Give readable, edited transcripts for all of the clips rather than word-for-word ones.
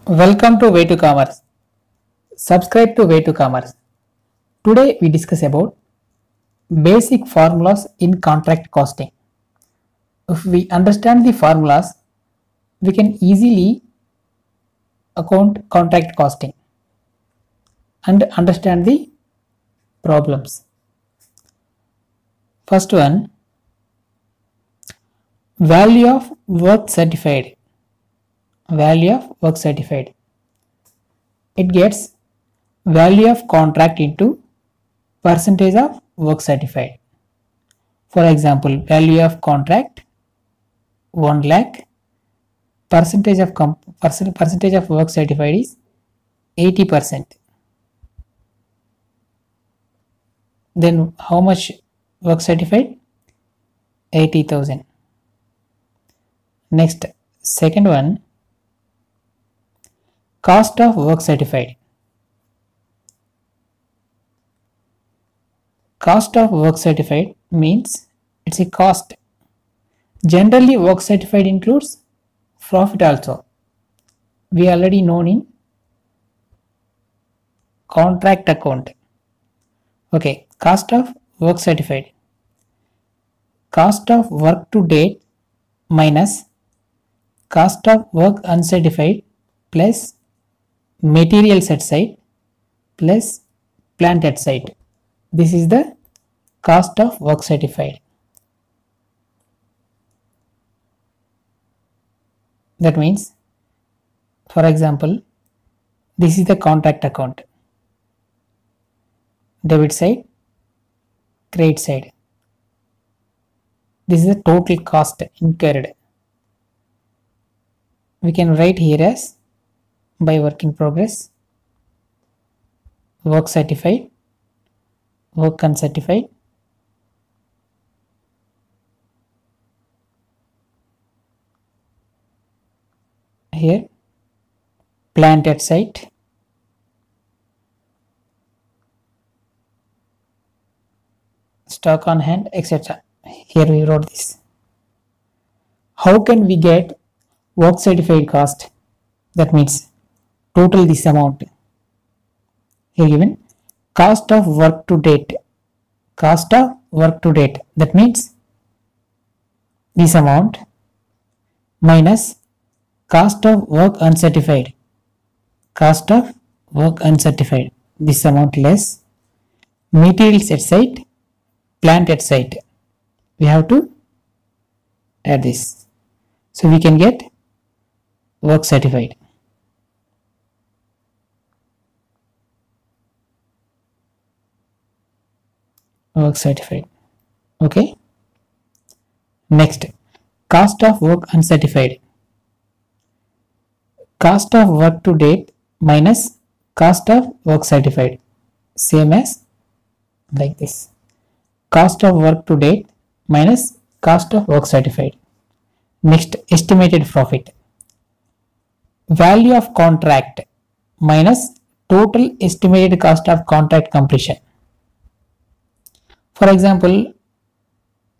Welcome to Way to Commerce. Subscribe to Way to Commerce. Today we discuss about basic formulas in contract costing. If we understand the formulas, we can easily account contract costing and understand the problems. First one, value of work certified. Value of work certified. It gets value of contract into percentage of work certified. For example, value of contract 1 lakh, percentage of work certified is 80%. Then how much work certified? 80,000. Next, second one, cost of work certified. Cost of work certified means it's a cost. Generally, work certified includes profit also. We already known in contract account. Okay, cost of work certified. Cost of work to date minus cost of work uncertified plus materials at site plus plant at site. This is the cost of work certified. That means, for example, this is the contract account. Debit side, credit side. This is the total cost incurred. We can write here as by work in progress, work certified, work uncertified, here plant at site, stock on hand, etc. Here we wrote this. How can we get work certified cost? That means total this amount. Here given cost of work to date. Cost of work to date. That means this amount minus cost of work uncertified. Cost of work uncertified. This amount less materials at site, plant at site. We have to add this. So we can get work certified. Work certified. Okay. Next, cost of work uncertified. Cost of work to date minus cost of work certified. Same as like this. Cost of work to date minus cost of work certified. Next, estimated profit. Value of contract minus total estimated cost of contract completion. For example,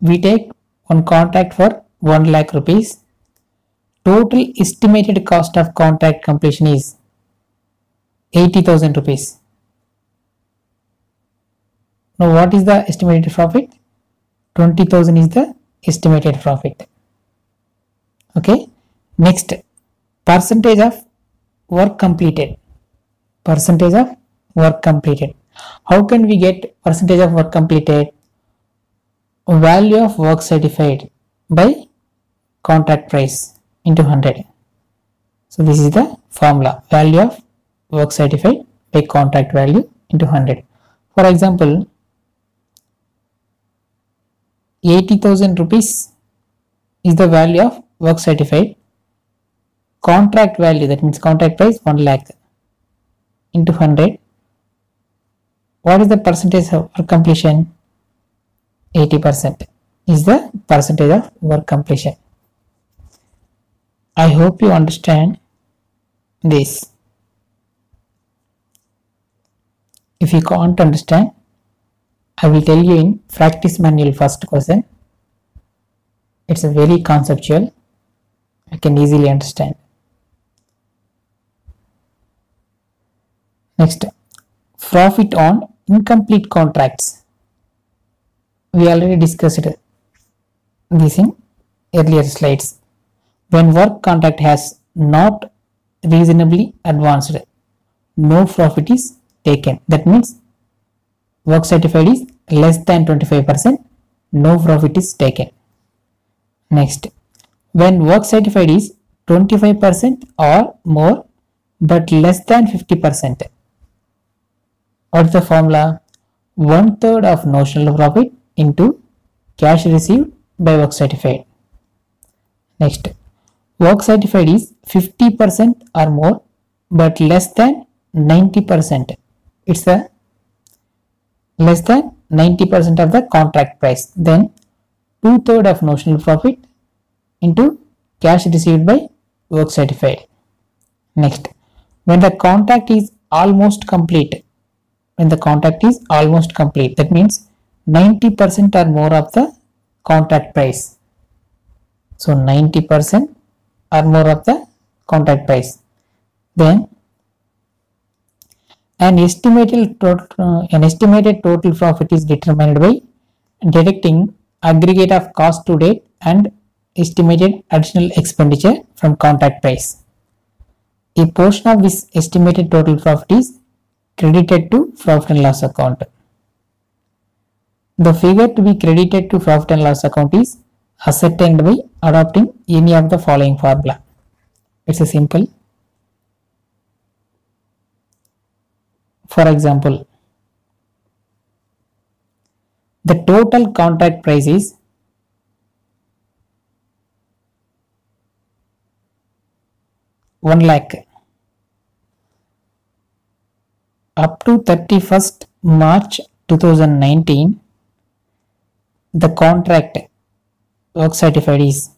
we take one contract for 1 lakh rupees. Total estimated cost of contract completion is 80,000 rupees. Now what is the estimated profit? 20,000 is the estimated profit. Okay. Next, percentage of work completed. Percentage of work completed. How can we get percentage of work completed? Value of work certified by contract price into 100. So this is the formula. Value of work certified by contract value into 100. For example, 80,000 rupees is the value of work certified. Contract value, that means contract price 1 lakh into 100. What is the percentage of work completion? 80% is the percentage of work completion. I hope you understand this. If you can't understand, I will tell you in practice manual first question. It's a very conceptual. I can easily understand. Next, profit on incomplete contracts. We already discussed this in earlier slides. When work contract has not reasonably advanced, no profit is taken. That means work certified is less than 25%, no profit is taken. Next, when work certified is 25% or more but less than 50%, what's the formula? 1/3 of notional profit into cash received by work certified. Next, work certified is 50% or more but less than 90%. It's the less than 90% of the contract price. Then 2/3 of notional profit into cash received by work certified. Next, when the contract is almost complete, that means 90% or more of the contract price. So 90% or more of the contract price. Then an estimated total profit is determined by deducting aggregate of cost to date and estimated additional expenditure from contract price. A portion of this estimated total profit is credited to profit and loss account. The figure to be credited to profit and loss account is ascertained by adopting any of the following formula. It's a simple. For example, the total contract price is 1 lakh. Up to 31st March 2019, the contract work certified is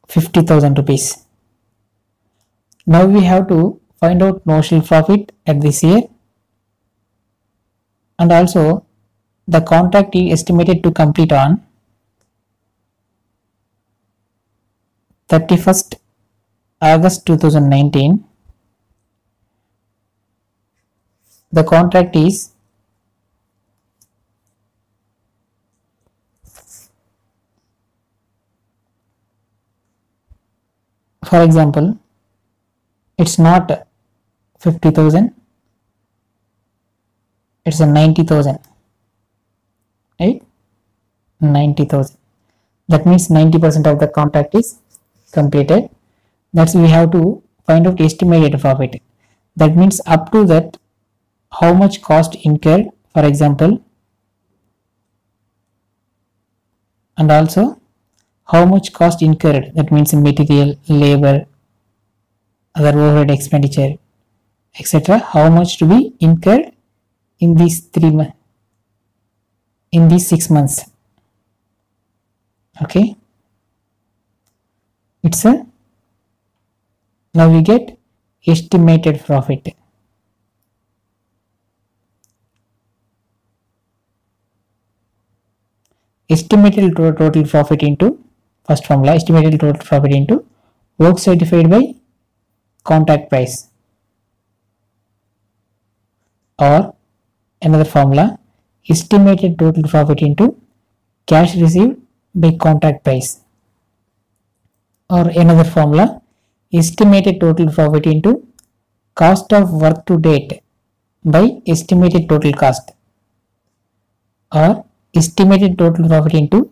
50,000 rupees. Now we have to find out notional profit at this year, and also the contract is estimated to complete on 31st August 2019. The contract is for example, it's not 50,000, it's a 90,000, right? 90,000. That means 90% of the contract is completed. That's we have to find out estimated profit. That means up to that, how much cost incurred, for example, and also how much cost incurred, that means material, labor, other overhead expenditure, etc. How much to be incurred in these 3 months, in these 6 months. Okay, it's a, now we get estimated profit. Estimated total profit into, first formula, estimated total profit into work certified by contract price, or another formula, estimated total profit into cash received by contract price, or another formula, estimated total profit into cost of work to date by estimated total cost, or estimated total profit into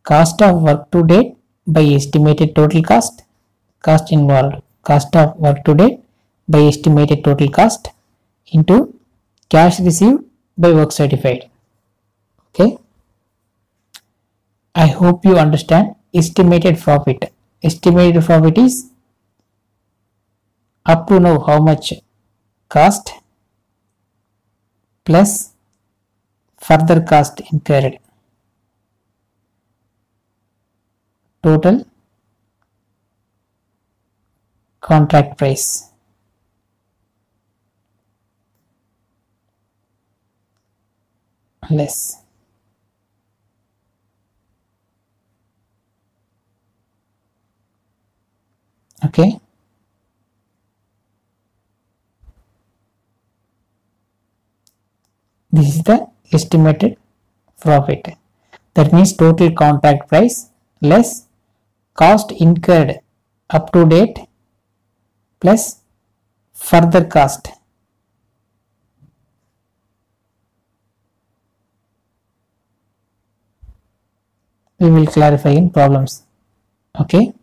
cost of work to date by estimated total cost, cost involved, cost of work to date by estimated total cost into cash received by work certified. Okay, I hope you understand estimated profit. Estimated profit is up to now how much cost plus further cost incurred, total contract price less. Okay, This is the estimated profit. That means total contract price less cost incurred up to date plus further cost. We will clarify in problems. Okay.